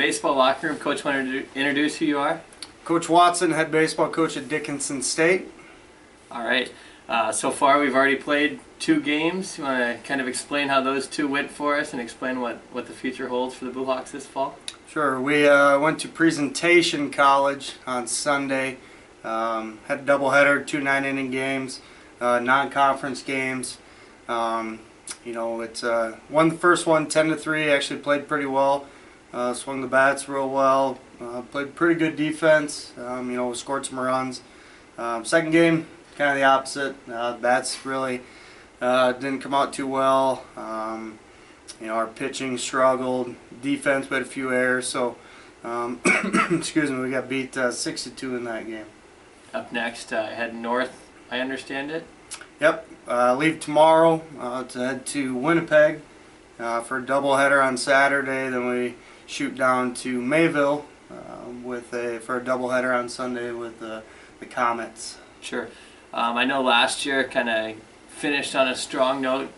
baseball locker room. Coach, want to introduce who you are? Coach Watson, head baseball coach at Dickinson State. All right. So far we've already played 2 games. You want to kind of explain how those 2 went for us and explain what the future holds for the Blue Hawks this fall? Sure. We went to Presentation College on Sunday. Had a doubleheader, 2 9-inning games, non-conference games. It's won the first one 10-3. Actually played pretty well. Swung the bats real well. Played pretty good defense. Scored some runs. Second game, kind of the opposite. Bats really didn't come out too well. Our pitching struggled. Defense had a few errors. So, excuse me, we got beat 6-2 in that game. Up next, head north, I understand it? Yep. Leave tomorrow to head to Winnipeg for a doubleheader on Saturday. Then we shoot down to Mayville for a doubleheader on Sunday with the Comets. Sure. I know last year kind of finished on a strong note,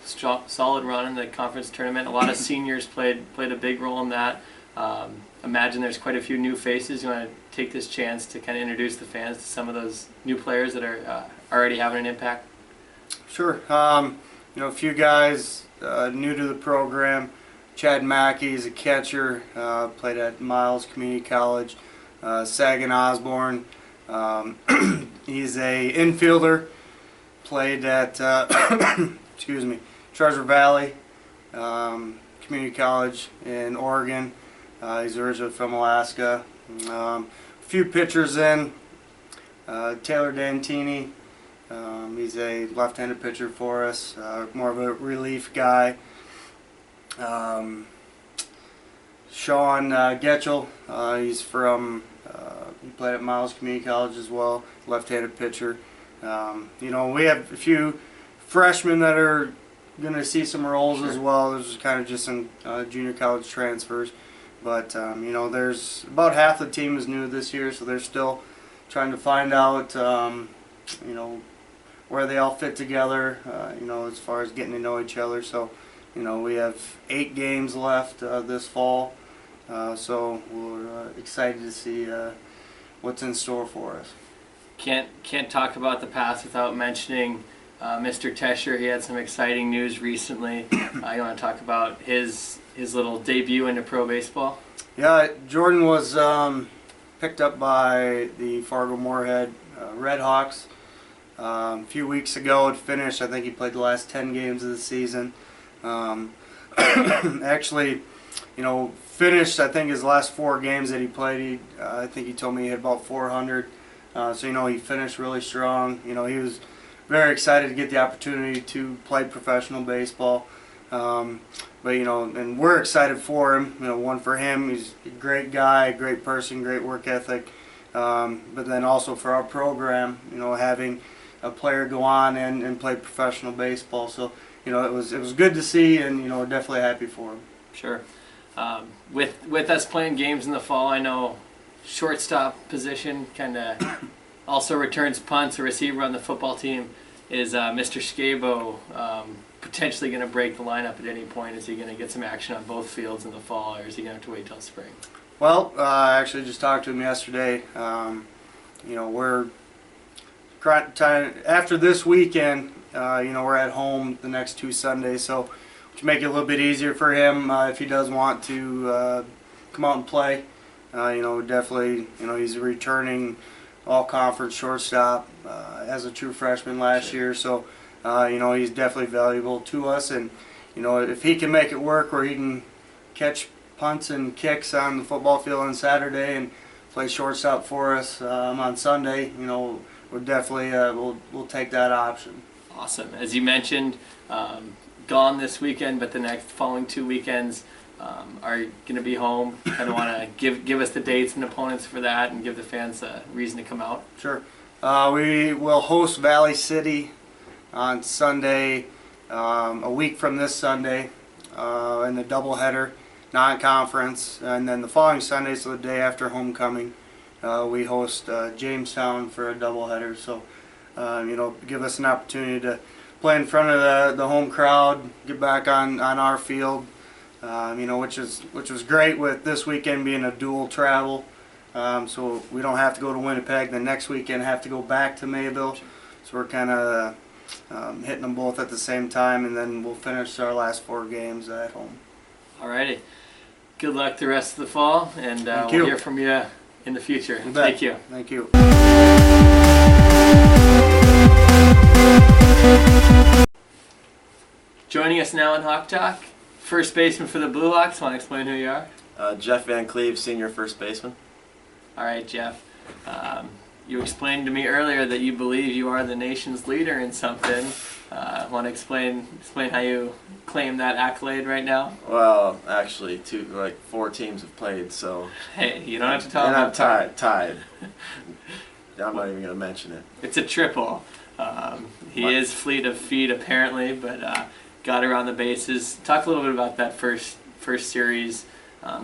solid run in the conference tournament. A lot of seniors played a big role in that. Imagine there's quite a few new faces. You want to take this chance to kind of introduce the fans to some of those new players that are already having an impact? Sure. A few guys new to the program. Chad Mackey is a catcher, played at Miles Community College. Sagan Osborne, he's a infielder, played at Treasure Valley Community College in Oregon. He's originally from Alaska. A few pitchers in. Taylor Dantini, he's a left-handed pitcher for us, more of a relief guy. Sean Getchell, he's from, he played at Miles Community College as well, left-handed pitcher. We have a few freshmen that are going to see some roles as well. There's kind of just some junior college transfers. But, there's about half the team is new this year, so they're still trying to find out, where they all fit together, as far as getting to know each other. So, we have 8 games left this fall, so we're excited to see what's in store for us. Can't talk about the past without mentioning Mr. Tesher. He had some exciting news recently. You want to talk about his little debut into pro baseball? Yeah, Jordan was picked up by the Fargo-Moorhead Red Hawks a few weeks ago. It finished. I think he played the last 10 games of the season. Actually, finished, I think, his last 4 games that he played. I think he told me he had about 400. So, he finished really strong. He was very excited to get the opportunity to play professional baseball. And we're excited for him. One for him. He's a great guy, great person, great work ethic. But then also for our program, having a player go on and play professional baseball. So, it was good to see, and we're definitely happy for him. Sure. With us playing games in the fall, I know shortstop position kind of also returns punts. A receiver on the football team is Mr. Scabo. Potentially going to break the lineup at any point. Is he going to get some action on both fields in the fall, or is he going to have to wait till spring? Well, I actually just talked to him yesterday. We're after this weekend. We're at home the next 2 Sundays, so to make it a little bit easier for him if he does want to come out and play. Definitely. He's a returning all-conference shortstop as a true freshman last year, so. He's definitely valuable to us, and if he can make it work where he can catch punts and kicks on the football field on Saturday and play shortstop for us on Sunday, we're definitely we'll take that option. Awesome. As you mentioned, gone this weekend, but the following 2 weekends are going to be home. Kind of want to give us the dates and opponents for that, and give the fans a reason to come out. Sure. We will host Valley City on Sunday, a week from this Sunday, in the doubleheader, non-conference, and then the following Sunday, so the day after homecoming, we host Jamestown for a doubleheader. So, give us an opportunity to play in front of the home crowd, get back on our field, which was great with this weekend being a dual travel. So we don't have to go to Winnipeg. The next weekend have to go back to Mayville. So we're kind of hitting them both at the same time, and then we'll finish our last 4 games at home. Alrighty. Good luck the rest of the fall, and we'll hear from you in the future. Thank you. Thank you. Joining us now in Hawk Talk, first baseman for the Blue Hawks. Want to explain who you are? Jeff Van Cleve, senior first baseman. All right, Jeff. You explained to me earlier that you believe you are the nation's leader in something. Want to explain how you claim that accolade right now? Well, actually, 4 teams have played, so. Hey, you don't have to tell and them. I'm tied. I'm not even going to mention it. It's a triple. He is fleet of feet apparently, but got around the bases. Talk a little bit about that first series,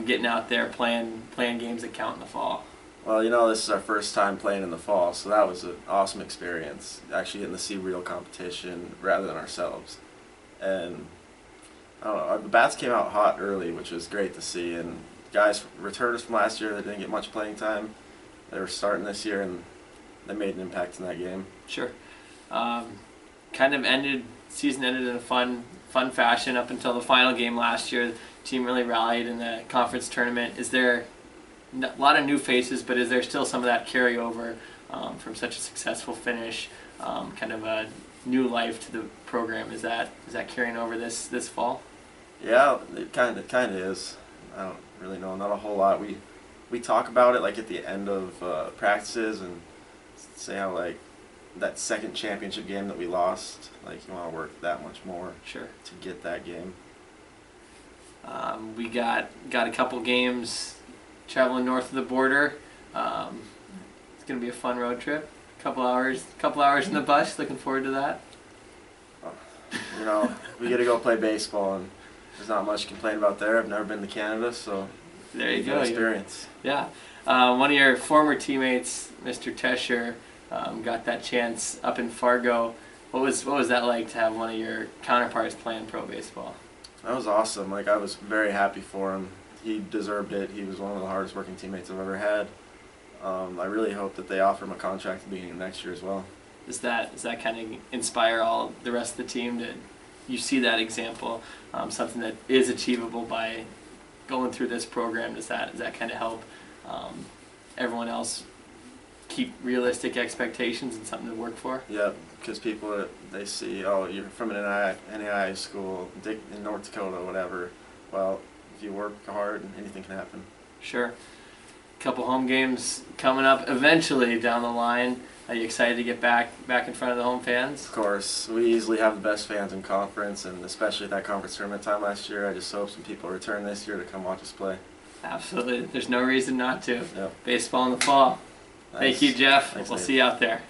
getting out there playing games that count in the fall. Well, this is our first time playing in the fall, so that was an awesome experience, actually getting to see real competition rather than ourselves. And I don't know, the bats came out hot early, which was great to see, and guys returners from last year that didn't get much playing time, they were starting this year, and they made an impact in that game. Sure. Season ended in a fun fashion up until the final game last year. The team really rallied in the conference tournament. Is there a lot of new faces, but is there still some of that carryover from such a successful finish, kind of a new life to the program? Is that carrying over this fall? Yeah, it kind of is. I don't really know, not a whole lot. We talk about it like at the end of practices and say how like that second championship game that we lost, like you want to work that much more. Sure. To get that game. We got a couple games traveling north of the border. It's gonna be a fun road trip. Couple hours in the bus. Looking forward to that. We get to go play baseball, and there's not much to complain about there. I've never been to Canada, so there you go. Experience. Yeah. One of your former teammates, Mr. Tesher, got that chance up in Fargo. What was that like to have one of your counterparts playing pro baseball? That was awesome. Like, I was very happy for him. He deserved it. He was one of the hardest working teammates I've ever had. I really hope that they offer him a contract at the beginning of next year as well. Does that kind of inspire all the rest of the team to you see that example, something that is achievable by going through this program? Does that kind of help everyone else keep realistic expectations and something to work for? Yeah, because people, they see, oh, you're from an NAIA school in North Dakota, whatever. Well, if you work hard, anything can happen. Sure. Couple home games coming up eventually down the line. Are you excited to get back in front of the home fans? Of course. We easily have the best fans in conference, and especially at that conference tournament time last year. I just hope some people return this year to come watch us play. Absolutely. There's no reason not to. Yep. Baseball in the fall. Thank you, Jeff. Thanks, we'll Dave. see you out there.